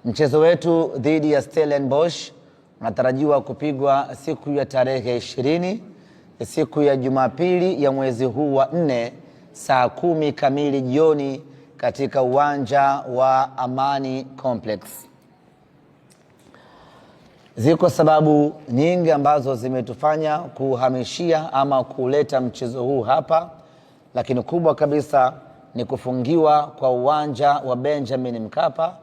Mchezo wetu dhidi ya Stellenbosch unatarajiwa kupigwa siku ya tarehe 20, siku ya Jumapili ya mwezi huu wa 4 saa 10 kamili jioni katika uwanja wa Amani Complex. Ziko sababu nyingi ambazo zimetufanya kuhamishia ama kuleta mchezo huu hapa, lakini kubwa kabisa ni kufungiwa kwa uwanja wa Benjamin Mkapa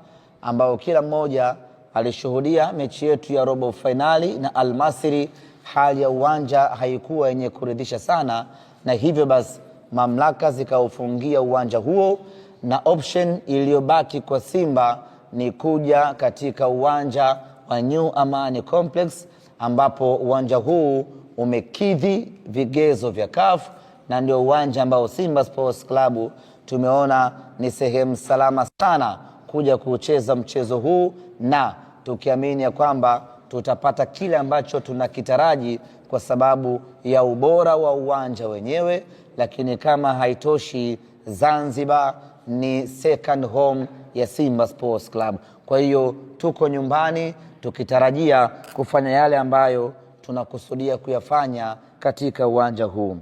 ambao kila mmoja alishuhudia mechi yetu ya robo finali na Al Masry. Hali ya uwanja haikuwa yenye kuridhisha sana, na hivyo basi mamlaka zikaufungia uwanja huo, na option iliyobaki kwa Simba ni kuja katika uwanja wa New Amani Complex, ambapo uwanja huu umekidhi vigezo vya CAF na ndio uwanja ambao Simba Sports Club tumeona ni sehemu salama sana kuja kucheza mchezo huu, na tukiamini ya kwamba tutapata kile ambacho tunakitaraji kwa sababu ya ubora wa uwanja wenyewe. Lakini kama haitoshi, Zanzibar ni second home ya Simba Sports Club. Kwa hiyo tuko nyumbani tukitarajia kufanya yale ambayo tunakusudia kuyafanya katika uwanja huu.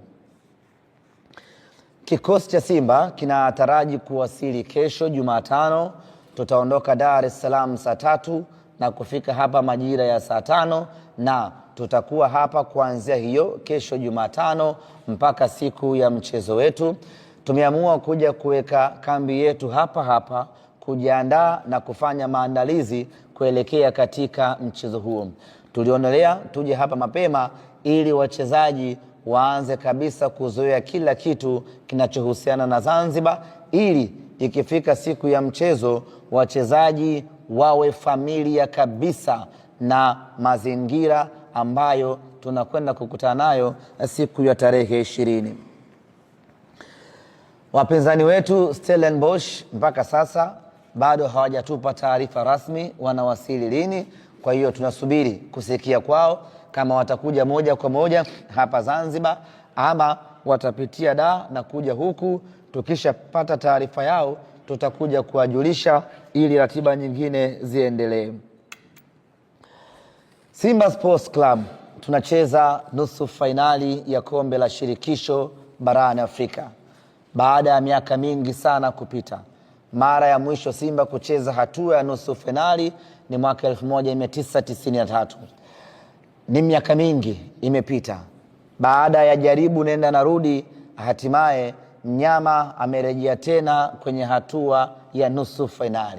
Kikosi cha Simba kinataraji kuwasili kesho Jumatano. Tutaondoka Dar es Salaam saa 3 na kufika hapa majira ya saa 5, na tutakuwa hapa kuanzia hiyo kesho Jumatano mpaka siku ya mchezo wetu. Tumeamua kuja kuweka kambi yetu hapa hapa, kujiandaa na kufanya maandalizi kuelekea katika mchezo huo. Tulionelea tuje hapa mapema ili wachezaji waanze kabisa kuzoea kila kitu kinachohusiana na Zanzibar, ili ikifika siku ya mchezo wachezaji wawe familia kabisa na mazingira ambayo tunakwenda kukutana nayo siku ya tarehe 20. Wapinzani wetu Stellenbosch mpaka sasa bado hawajatupa taarifa rasmi wanawasili lini. Kwa hiyo tunasubiri kusikia kwao kama watakuja moja kwa moja hapa Zanzibar ama watapitia Dar na kuja huku. Tukishapata taarifa yao tutakuja kuwajulisha ili ratiba nyingine ziendelee. Simba Sports Club tunacheza nusu fainali ya kombe la shirikisho barani Afrika baada ya miaka mingi sana kupita. Mara ya mwisho Simba kucheza hatua ya nusu fainali ni mwaka 1993. Ni miaka mingi imepita. Baada ya jaribu nenda na rudi, hatimaye mnyama amerejea tena kwenye hatua ya nusu fainali.